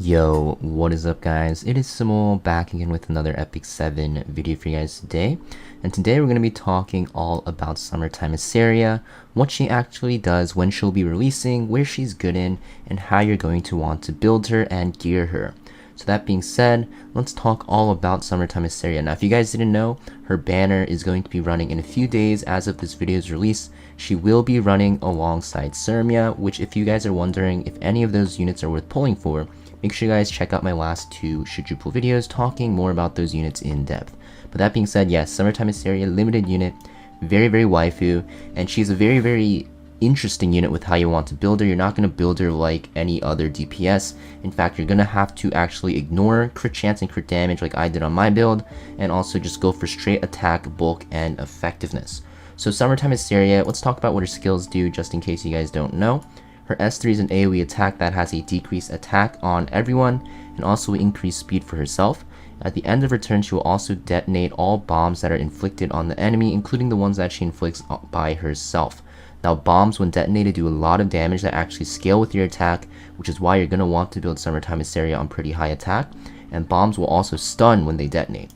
Yo, what is up guys? It is Samool back again with another Epic 7 video for you guys today. And today we're going to be talking all about Summertime Iseria, what she actually does, when she'll be releasing, where she's good in, and how you're going to want to build her and gear her. So that being said, let's talk all about Summertime Iseria. Now if you guys didn't know, her banner is going to be running in a few days as of this video's release. She will be running alongside Iseria, which if you guys are wondering if any of those units are worth pulling for, make sure you guys check out my last two should you pull videos talking more about those units in depth. But that being said, yes, Summertime Iseria limited unit, very waifu, and she's a very interesting unit with how you want to build her. You're not going to build her like any other DPS. In fact, you're going to have to actually ignore crit chance and crit damage like I did on my build, and also just go for straight attack, bulk, and effectiveness. So Summertime Iseria, let's talk about what her skills do just in case you guys don't know. Her S3 is an AoE attack that has a decreased attack on everyone and also increased speed for herself. At the end of her turn, she will also detonate all bombs that are inflicted on the enemy, including the ones that she inflicts by herself. Now, bombs when detonated do a lot of damage that actually scale with your attack, which is why you're going to want to build Summertime Iseria on pretty high attack, and bombs will also stun when they detonate.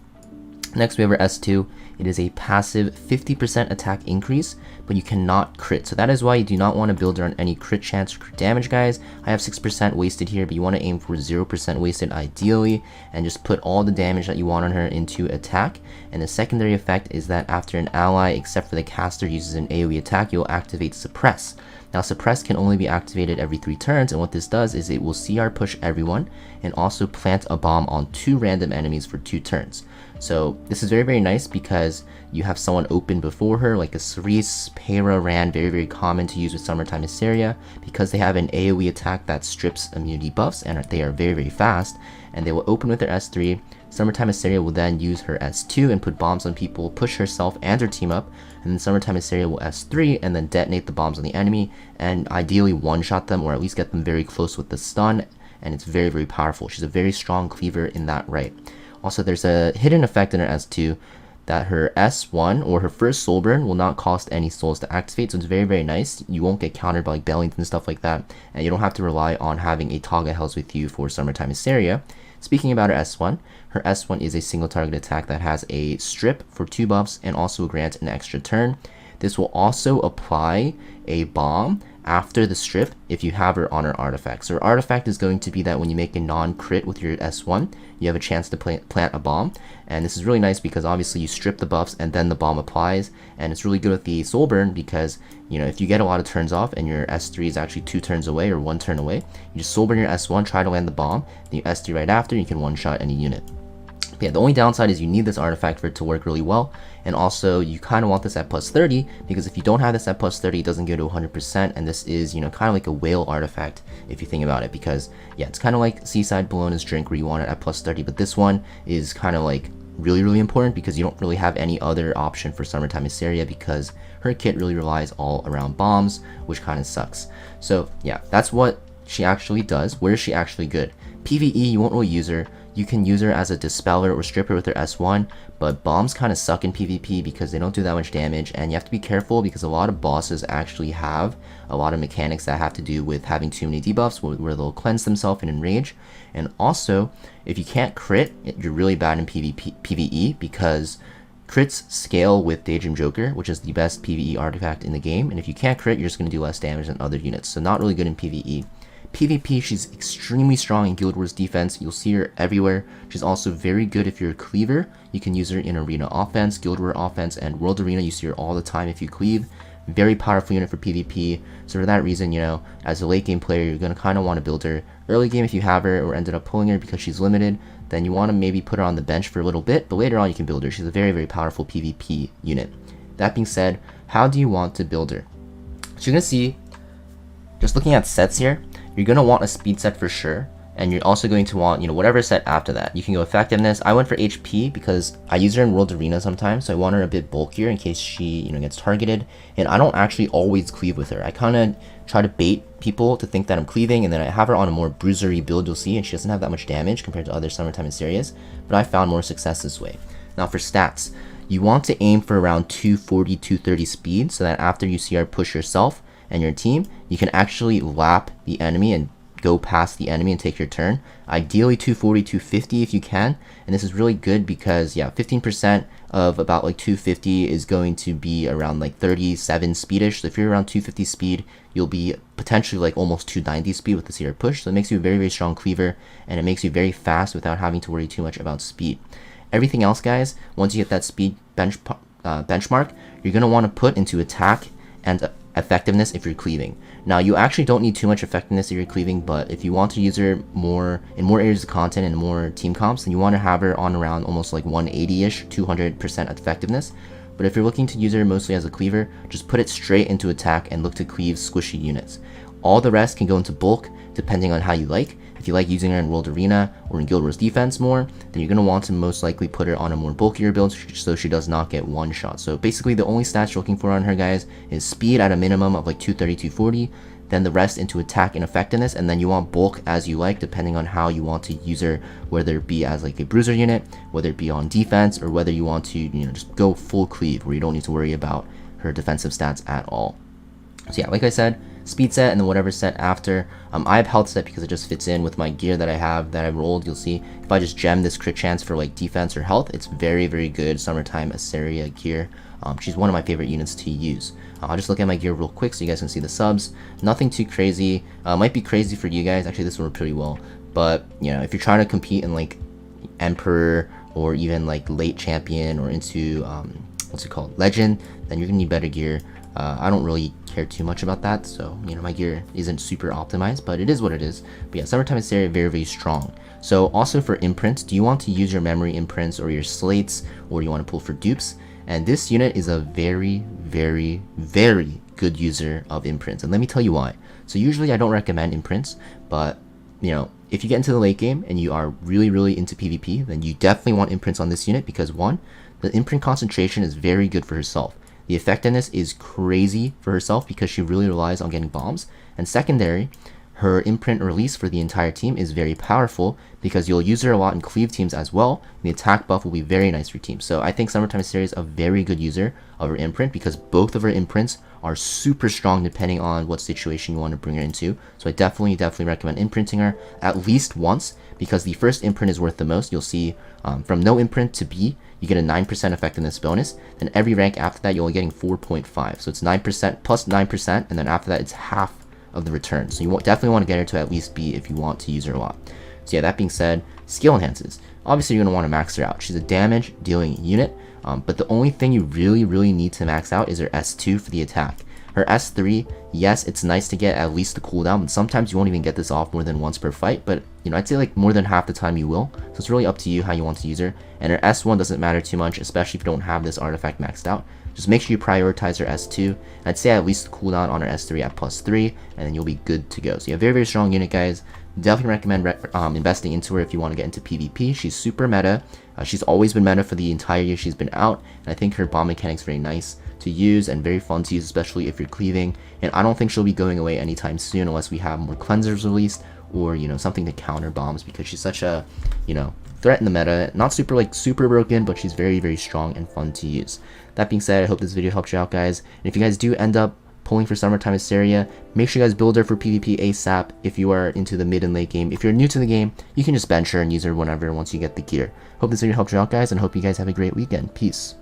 Next we have our S2. It is a passive 50% attack increase, but you cannot crit. So that is why you do not want to build her on any crit chance or crit damage, guys. I have 6% wasted here, but you want to aim for 0% wasted ideally, and just put all the damage that you want on her into attack. And the secondary effect is that after an ally, except for the caster, uses an AoE attack, you'll activate Suppress. Now Suppress can only be activated every 3 turns, and what this does is it will CR push everyone and also plant a bomb on 2 random enemies for 2 turns. So this is very nice because you have someone open before her, like a Cerise, Para, Ran, very common to use with Summertime Iseria because they have an AoE attack that strips immunity buffs and they are very fast, and they will open with their S3. Summertime Iseria will then use her S2 and put bombs on people, push herself and her team up, and then Summertime Iseria will S3 and then detonate the bombs on the enemy and ideally one-shot them or at least get them very close with the stun, and it's very powerful. She's a very strong cleaver in that right. Also, there's a hidden effect in her S2 that her S1 or her first soul burn will not cost any souls to activate, so it's very nice. You won't get countered by like Bellington and stuff like that, and you don't have to rely on having a Taga Hells with you for Summertime Iseria. Speaking about her S1 is a single target attack that has a strip for 2 buffs and also grants an extra turn. This will also apply a bomb after the strip if you have her on her artifact. So her artifact is going to be that when you make a non-crit with your S1, you have a chance to plant a bomb. And this is really nice because obviously you strip the buffs and then the bomb applies. And it's really good with the soul burn because, you know, if you get a lot of turns off and your S3 is actually 2 turns away or 1 turn away, you just soul burn your S1, try to land the bomb, then you S3 right after, you can one-shot any unit. But yeah, the only downside is you need this artifact for it to work really well, and also you kind of want this at plus 30 because if you don't have this at plus 30, it doesn't go to 100%, and this is, you know, kind of like a whale artifact if you think about it, because yeah, it's kind of like Seaside Bologna's drink where you want it at plus 30, but this one is kind of like really important because you don't really have any other option for Summertime Iseria because her kit really relies all around bombs, which kind of sucks. So yeah, that's what she actually does. Where is she actually good? PvE, you won't really use her. You can use her as a dispeller or stripper with her S1, but bombs kind of suck in PvP because they don't do that much damage, and you have to be careful because a lot of bosses actually have a lot of mechanics that have to do with having too many debuffs where they'll cleanse themselves and enrage. And also, if you can't crit, you're really bad in PvE because crits scale with Daydream Joker, which is the best PvE artifact in the game, and if you can't crit, you're just going to do less damage than other units, so not really good in PvE. PvP, she's extremely strong in Guild Wars defense. You'll see her everywhere. She's also very good if you're a cleaver. You can use her in Arena offense, Guild War offense, and World Arena. You see her all the time if you cleave. Very powerful unit for PvP. So for that reason, you know, as a late game player, you're going to kind of want to build her. Early game, if you have her or ended up pulling her because she's limited, then you want to maybe put her on the bench for a little bit, but later on you can build her. She's a very powerful PvP unit. That being said, how do you want to build her? So you're going to see, just looking at sets here, you're going to want a speed set for sure, and you're also going to want, you know, whatever set after that. You can go effectiveness. I went for HP because I use her in World Arena sometimes, so I want her a bit bulkier in case she, you know, gets targeted, and I don't actually always cleave with her. I kind of try to bait people to think that I'm cleaving, and then I have her on a more bruisery build, you'll see, and she doesn't have that much damage compared to other Summertime Iserias, but I found more success this way. Now for stats, you want to aim for around 240, 230 speed, so that after you CR push yourself and your team, you can actually lap the enemy and go past the enemy and take your turn. Ideally 240, 250 if you can. And this is really good because, yeah, 15% of about like 250 is going to be around like 37 speedish. So if you're around 250 speed, you'll be potentially like almost 290 speed with the Iseria push. So it makes you a very, very strong cleaver, and it makes you very fast without having to worry too much about speed. Everything else, guys, once you get that speed benchmark, you're going to want to put into attack and effectiveness if you're cleaving. Now, you actually don't need too much effectiveness if you're cleaving, but if you want to use her more in more areas of content and more team comps, then you want to have her on around almost like 180-ish, 200% effectiveness. But if you're looking to use her mostly as a cleaver, just put it straight into attack and look to cleave squishy units. All the rest can go into bulk, depending on how you like. If you like using her in World Arena or in Guild Wars Defense more, then you're going to want to most likely put her on a more bulkier build so she does not get one shot. So basically the only stats you're looking for on her, guys, is speed at a minimum of like 230, 240, then the rest into attack and effectiveness, and then you want bulk as you like, depending on how you want to use her, whether it be as like a bruiser unit, whether it be on defense, or whether you want to, just go full cleave where you don't need to worry about her defensive stats at all. So yeah, like I said, speed set and then whatever set after. I have health set because it just fits in with my gear that I have that I rolled. You'll see if I just gem this crit chance for like defense or health, it's very, very good summertime Iseria gear. She's one of my favorite units to use. I'll just look at my gear real quick so you guys can see the subs. Nothing too crazy. Might be crazy for you guys. Actually, this one worked pretty well. But if you're trying to compete in like Emperor or even like late champion or into what's it called, Legend, then you're gonna need better gear. I don't really care too much about that, so my gear isn't super optimized, but it is what it is. But yeah, summertime Iseria very, very strong. So also for imprints, do you want to use your memory imprints or your slates, or you want to pull for dupes? And this unit is a very, very, very good user of imprints, and let me tell you why. So usually I don't recommend imprints, but if you get into the late game and you are really, really into PvP, then you definitely want imprints on this unit because one, the imprint concentration is very good for herself. The effectiveness is crazy for herself because she really relies on getting bombs. And secondary, her imprint release for the entire team is very powerful because you'll use her a lot in cleave teams as well. And the attack buff will be very nice for your team. So I think Summertime Iseria is a very good user of her imprint because both of her imprints are super strong depending on what situation you want to bring her into. So I definitely recommend imprinting her at least once because the first imprint is worth the most. You'll see from no imprint to B, you get a 9% effectiveness bonus. Then every rank after that, you're only getting 4.5. So it's 9% plus 9%, and then after that, it's half of the return. So you definitely want to get her to at least B if you want to use her a lot. So yeah, that being said, skill enhances. Obviously, you're going to want to max her out. She's a damage dealing unit, but the only thing you really need to max out is her S2 for the attack. Her S3, yes, it's nice to get at least the cooldown, but sometimes you won't even get this off more than once per fight, but I'd say like more than half the time you will, so it's really up to you how you want to use her. And her S1 doesn't matter too much, especially if you don't have this artifact maxed out. Just make sure you prioritize her S2. I'd say at least the cooldown on her S3 at +3, and then you'll be good to go. So yeah, very strong unit, guys. Definitely recommend investing into her if you want to get into PvP. She's super meta. She's always been meta for the entire year she's been out, and I think her bomb mechanic's very nice to use and very fun to use, especially if you're cleaving. And I don't think she'll be going away anytime soon unless we have more cleansers released or something to counter bombs, because she's such a threat in the meta. Not super broken, but she's very strong and fun to use. That being said, I hope this video helped you out, guys. And if you guys do end up pulling for Summertime Iseria, make sure you guys build her for PvP ASAP if you are into the mid and late game. If you're new to the game, you can just bench her and use her whenever once you get the gear. Hope this video helped you out, guys, and hope you guys have a great weekend. Peace.